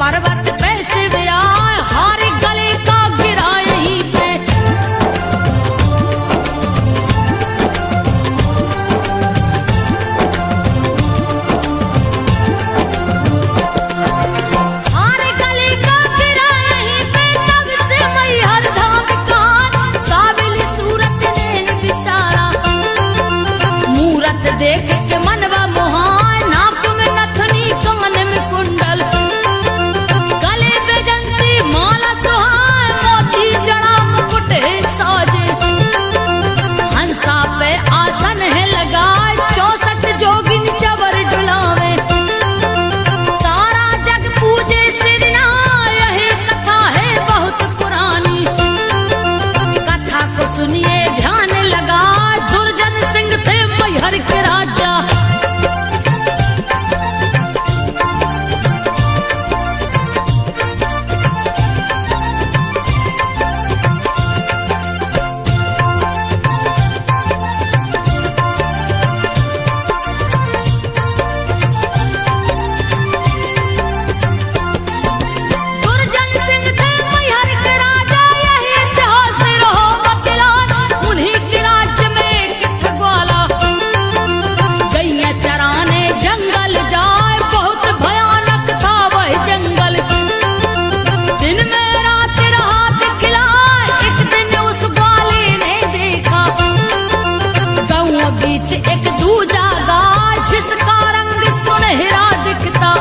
पर्वत पे शिव आए, हार गले का गिरा यहीं पे। हार गले का गिरा यहीं पे, तब से मैहर धाम का साबिल सूरत नैन बिसारा। मूरत देख के मनवा मोहाय, नाक में नथनी कान में कुंडल, गले पे जंती माला सुहाय, मोती जड़ा मुकुट है साजे। हंसा पे आसन है लगाए, 64 जोगिन चवर डुलावे। सारा जग पूजे सिरना, यही कथा है बहुत पुरानी। कथा को सुनिए ध्यान लगाए, दुर्जन सिंह थे मैहर के राजा। दुर्जन सिंह थे मैहर के राजा, यही इतिहास रहो बतलान। उन्हीं के राज्य में एक था ग्वाला, गैया चराने जंगल जाए, बहुत भयानक था वह जंगल। दिन में रात रहा दिखलाए, एक दिन उस ग्वाले ने देखा, गौओं बीच एक दूजा गाय, जिसका रंग सुनहरा दिखता।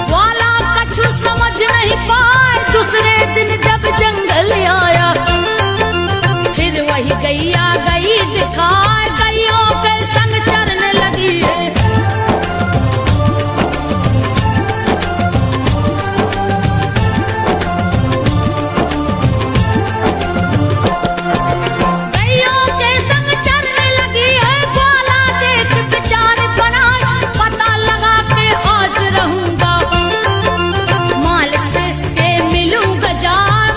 ग्वाला कछु समझ नहीं पाए, दूसरे दिन जब जंगल आया, फिर वही गैया गई दिखाए, गैयों के संग चरने लगी है। गैयों के संग चरने लगी है, ग्वाला देख विचार बनाए, पता लगा के आज रहूंगा, मालिक से इसके मिलूंगा जाए,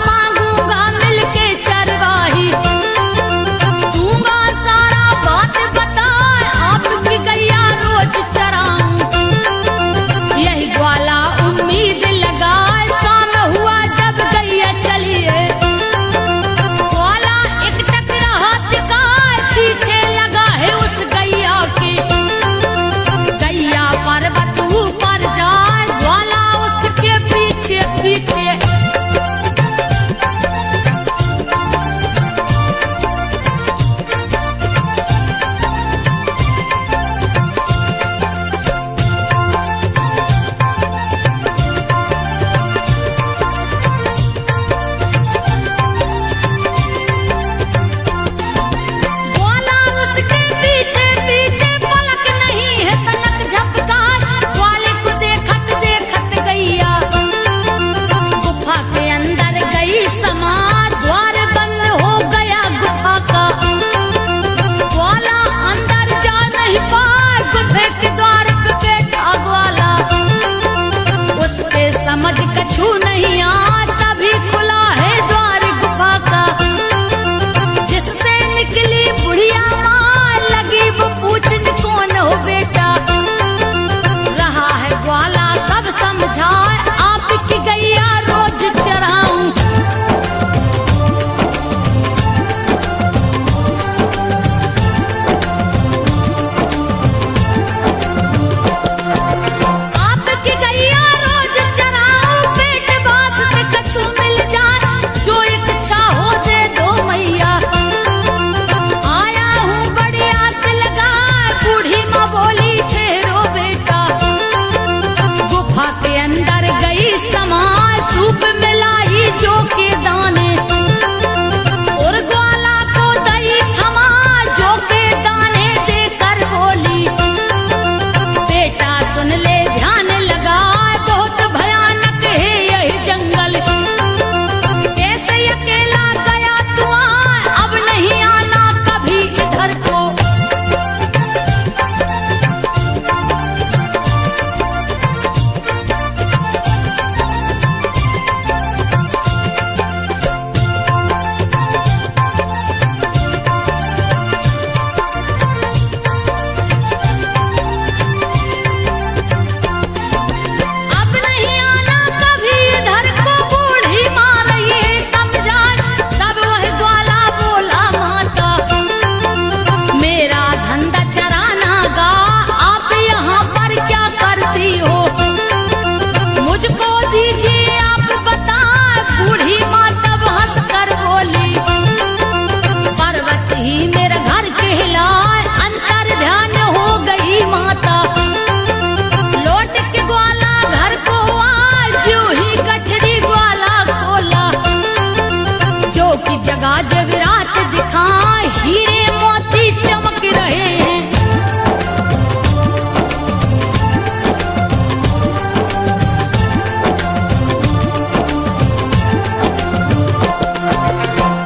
की जगह जवेरात दिखाए, हीरे मोती चमक रहे हैं।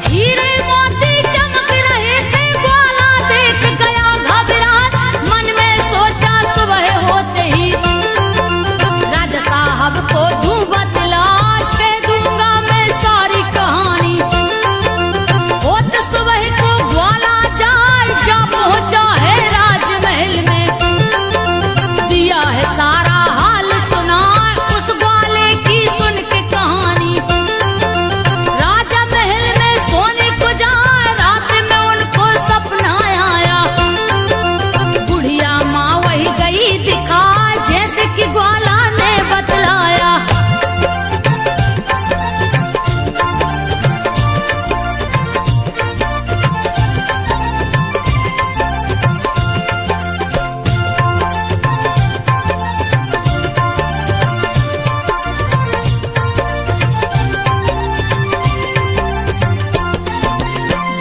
हीरे मोती चमक रहे थे, ग्वाला देख गया घबरा, मन में सोचा सुबह होते ही राजा साहब को दूं बतला के दूंगा मैं सारी कहानी। होत सुबह को ग्वाला जाए, जा पहुंचा है राजमहल में, दिया है सारा हाल सुना उस ग्वाले की सुन के कहानी। राजा महल में सोने को जाए, रात में उनको सपना आया, बुढ़िया माँ वही गई दिखा जैसे कि ग्वाला ने बतलाया।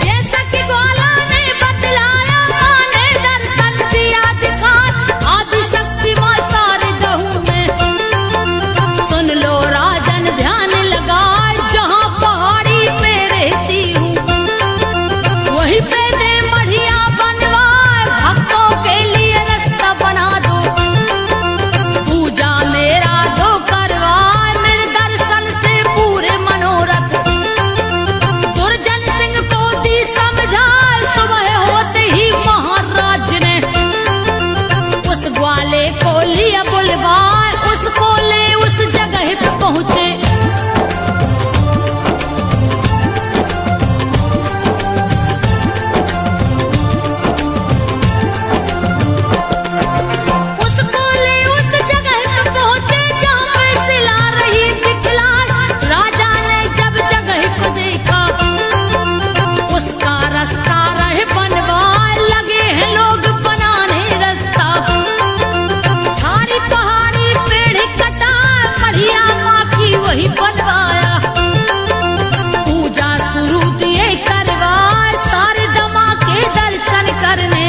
जैसा कि ग्वाला ने बतलाया, माँ ने दर्शन दिया दिखा, आदि शक्ति माँ सारे दहू में। सुन लो राजन ध्यान लगाए, जहाँ पहाड़ी पे रहती हूँ वहीं पे दे मढ़िया बनवाए, भक्तों के लिए रास्ता बना दो, पूजा मेरा दो करवाए, मेरे दर्शन से पूरे मनोरथ। दुर्जन सिंह को दी समझाए, सुबह होते ही महाराज ने उस ग्वाले को लिया बुलवाए, उसको ले उस जगह पे पहुंचे। उसको ले उस जगह पे पहुंचे जहाँ पे सिला रही दिखलाए। राजा ने जब जगह को देखा, उसका रास्ता रहे बनवाए, लगे हैं लोग बनाने रास्ता। झाड़ी पहाड़ी पेड़ कटा, मढ़िया माँ की वही बनवाया, पूजा शुरू दिए करवाए, सारे दमा के दर्शन करने।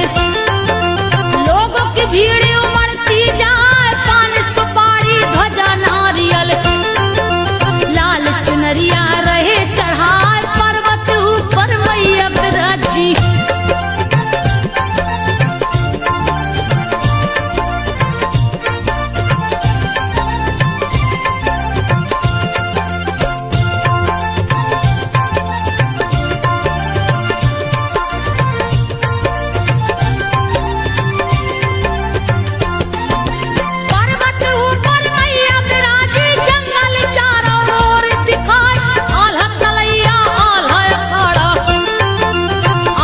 लोगों की भीड़ उमड़ती जाए, पान सुपारी ध्वजा नारियल, लाल चुनरिया रहे चढ़ाए, पर्वत ऊपर मैया विराजी। पर्वत ऊपर मैया विराजी, जंगल चारों ओर दिखाए, आल्हा तलैया आल्हा अखाड़ा,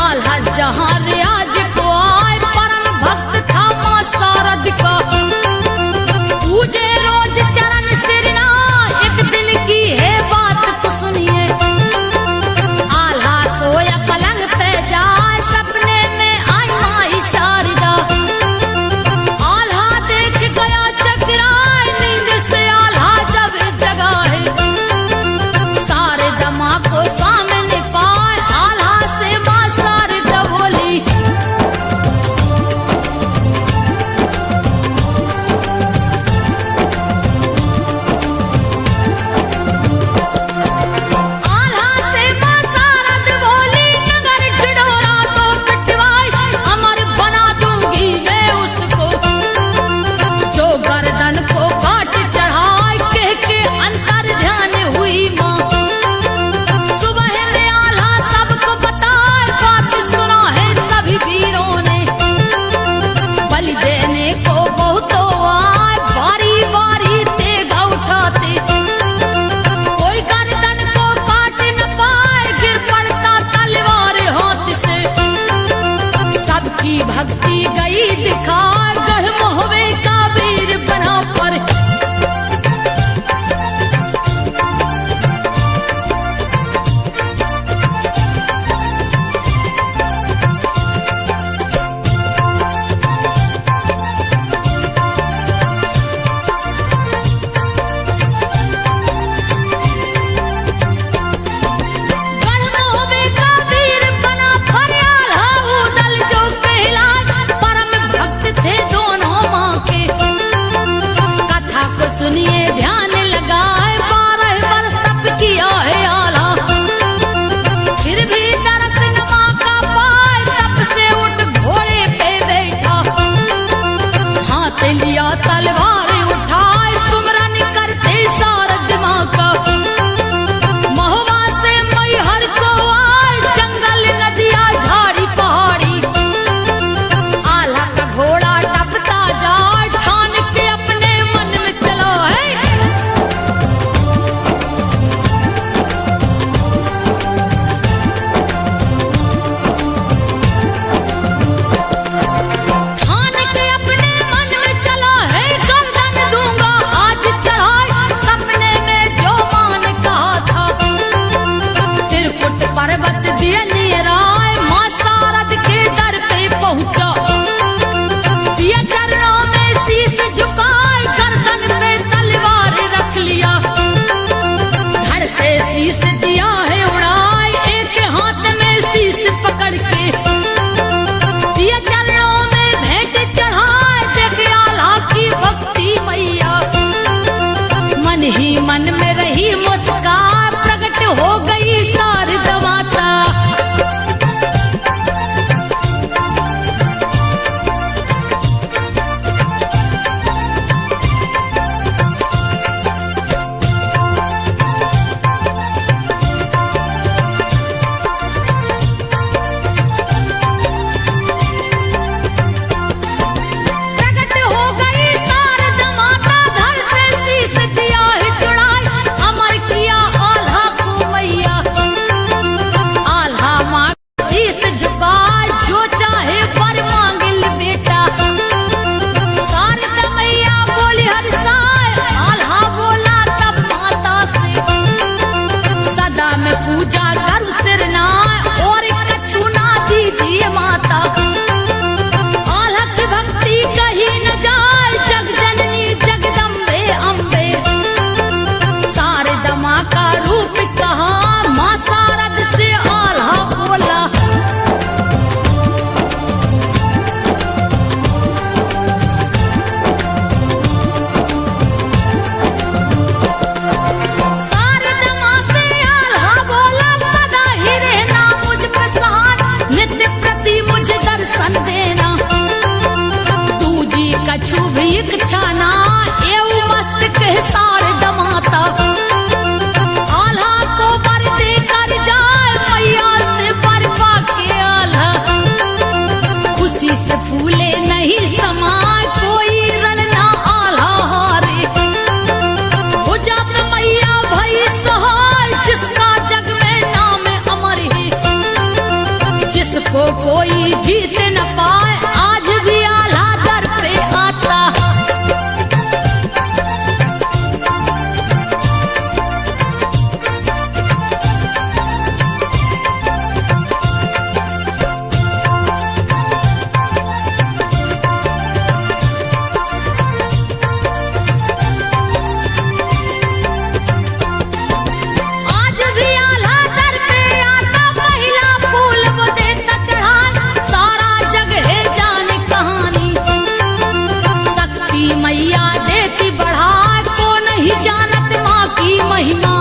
आल्हा जहाँ रियाज को आए, परम भक्त था माँ शारद का, पूजे रोज चरण सिरना, एक दिन की है बात तो सुनिए। आल्हा सोया पलंग पे जाए, सपने में आई माई शारदा, आल्हा देख गया चकराए, नींद से आल्हा जब जगा है, सारे दमा को सामने पाए, आल्हा से माँ शारदा बोली। आल्हा से माँ शारद बोली, नगर ढिढोरा तो पिटवाई, अमर बना दूंगी मैं उसको, जो गर्दन को काट चढ़ाए, कह के अंतर ध्यान हुई माँ। सुबह में आल्हा सबको बताए, बात सुना है सभी वीरों ने, बलि देने को बहुतों आए, बारी बारी तेगा उठाते, कोई गर्दन को काट न पाए, गिर पड़ता तलवार हाथ से। सबकी भक्ति गई दिखा, गढ़ मोहवे का वीर बना पर। गढ़ मोहवे पर्वत दिए निराय माँ शारद के दर पे पहुंचा। दिया चरणों में शीश झुकाए, गर्दन पे तलवार रख लिया। धड़ से शीश दिया है उड़ाए, एक हाथ में शीश पकड़ के। दिया चरणों में भेंट चढ़ाए, देख आल्हा की भक्ति मैया। मन ही मन में रही मुस्कान, प्रकट हो गई शारदा माता। प्रकट हो गई शारदा माता, धड़ से शीश दिया है चढ़ाई। अमर किया आल्हा को मैया। आल्हा माँ शीश झुका, जो चाहे वर मांगिल बेटा। शारदा मैया बोली हर्षाए, आल्हा बोला तब माता से। सदा में पूजा करूं सिर नाय, और कछु ना दीजिए माता। आल्हा की भक्ति कहीं न जाए, जग जननी जगदम्बे अम्बे। शारदा माँ का रूप कहा, माँ शारद से आल्हा बोला। शारदा माँ से आल्हा बोला, सदा ही रहना मुझ पर सहाय, नित्य प्रति मुझे दर्शन देना। तू जी कछु भी इच्छा ना, एवं मस्तक है शारदा माता। आल्हा को वर दे कर जाए, मैया से वर पाके आल्हा। खुशी से फूले नहीं समाए, कोई रण ना आल्हा हारे। भुजा पे मैया भई सहाय, जिसका जग में नाम अमर है। जिसको कोई जीत न पाए, आज भी आल्हा दर पे आता। आज भी आल्हा दर पे आता, पहला फूल वो देता चढ़ाए। सारा जग है जाने कहानी, शक्ति मैया देती बढ़ाए। को नहीं जानत माँ की महिमा,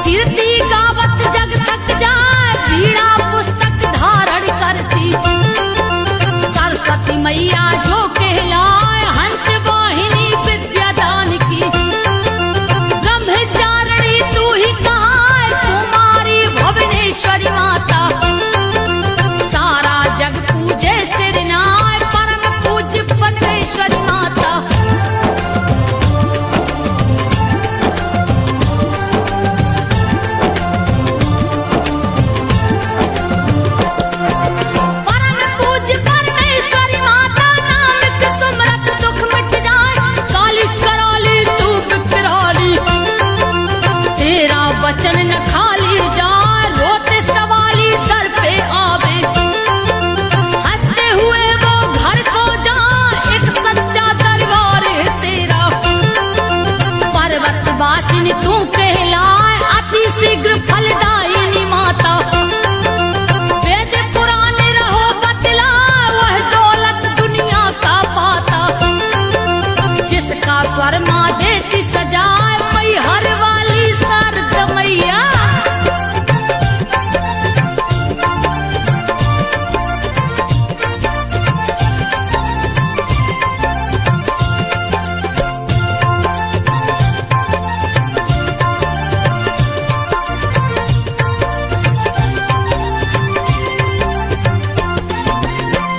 कीर्ति गावत जग थक जाए। पीड़ा पुस्तक धारण करती, सरस्वती मैया जो कहलाए। हंस वाहिनी विद्या दान की, ब्रह्मचारिणी तू ही कहाँ, कुमारी भुवनेश्वरी माता। सारा जग पूजे सिर नाय, परम पूज्य परमेश्वरी माता। परम पूज्य परमेश्वरी माता, नाम के सुमरत दुख मिट जाए। काली कराली तू बिकराली, तेरा वचन न खाली जाए। रोते सवाली दर पे आवे, हंसते हुए वो घर को जाए। एक सच्चा दरबार है तेरा, पर्वत वासिनी तू कहलाए। अति शीघ्र फलदायिनी माता, वेद पुराण रहो बतला। वह दौलत दुनिया का पाता, जिसका स्वर माँ देती सजाए। मैहर वाली शारदा मैया।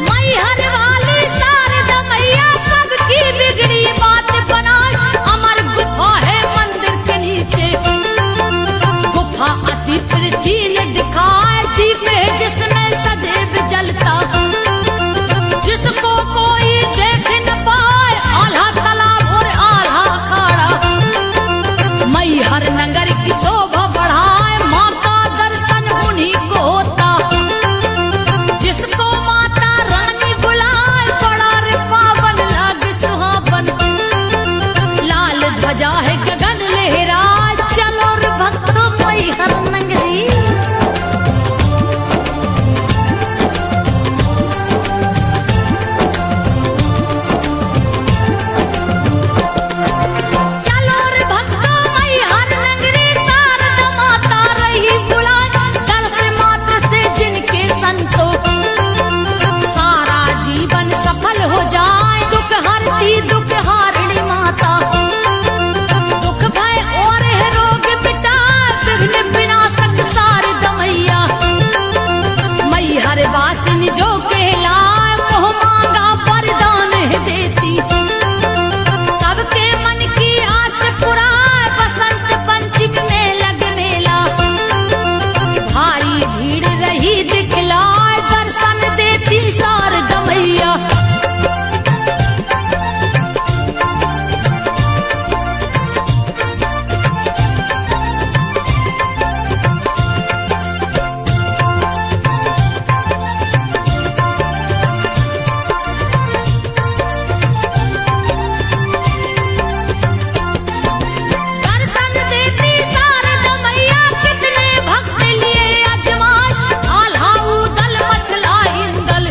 मैहर वाली शारदा मैया, सबकी बिगड़ी बात बनाए। अमर गुफा है मंदिर के नीचे, गुफा अति प्राचीन दिखाए। दीप है जिसमें सदैव जलता, जिसको कोई देख न पाए। आल्हा तालाब और आल्हा अखाड़ा, मैहर नगर की शोभा बढ़ाए। माँ का दर्शन ध्वजा है गगन लहरा, चलो रे भक्तों मैहर नगरी। चलो रे भक्तों मैहर नगरी, शारदा माता रही बुलाई, दर्श मात्र से जिनके संतों सारा जीवन सफल हो जाए। दुख हरती दुख हारिणी माता, दुख भय और है रोग मिटा, विघ्न विनाशक शारदा मैया। मैहर वासिनी जो कहलाए, मोह मांगा वरदान है देती, सबके मन की आस पुराए। बसंत पंचमी में लग मेला, भारी भीड़ रही दिखलाए, दर्शन देती शारदा मैया। दर्शन देती शारदा मैया, कितने भक्त लिए अजमाए। आल्हा उदल मछला इंदल,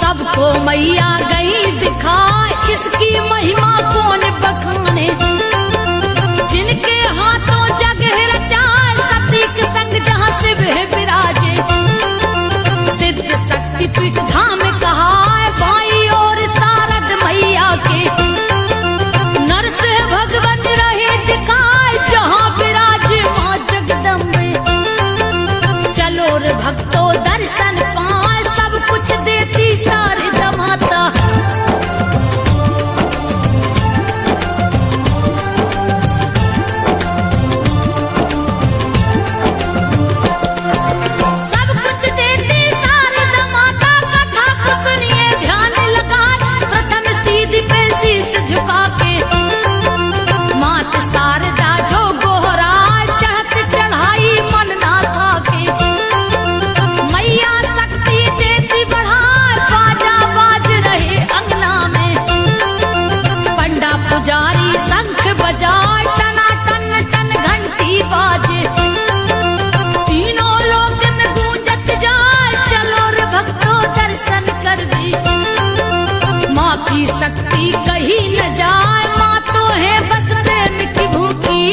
सबको मैया गई दिखाए। इसकी महिमा कौन बखाने, जिनके हाथों जग है रचाए। सती के संग जहाँ शिव है विराजे, सिद्ध शक्ति पीठ धाम कहा है। बाई और शारद मैया के, नरसिंह भगवान रहे दिखाए, जहाँ विराजे माँ जगदम्बे। चलो रे भक्तों दर्शन पाए, सब कुछ देती शारदा माता। सब कुछ देती शारदा माता, कथा को सुनिए ध्यान लगाए। प्रथम सीधी पे शीश झुका के, मात शारदा जो गोहराए। चढ़त चढ़ाई मन ना थाके, मैया शक्ति देती बढ़ाए। बाजा बाज रहे अंगना में, पंडा पुजारी शंख बजाए। टना टन टन घंटी बाजे, तीनों लोक में गूंजत जाए। चलो रे भक्तों दर्शन कर भी, माँ की शक्ति कहीं न जाए। माँ तो है बस प्रेम की भूखी,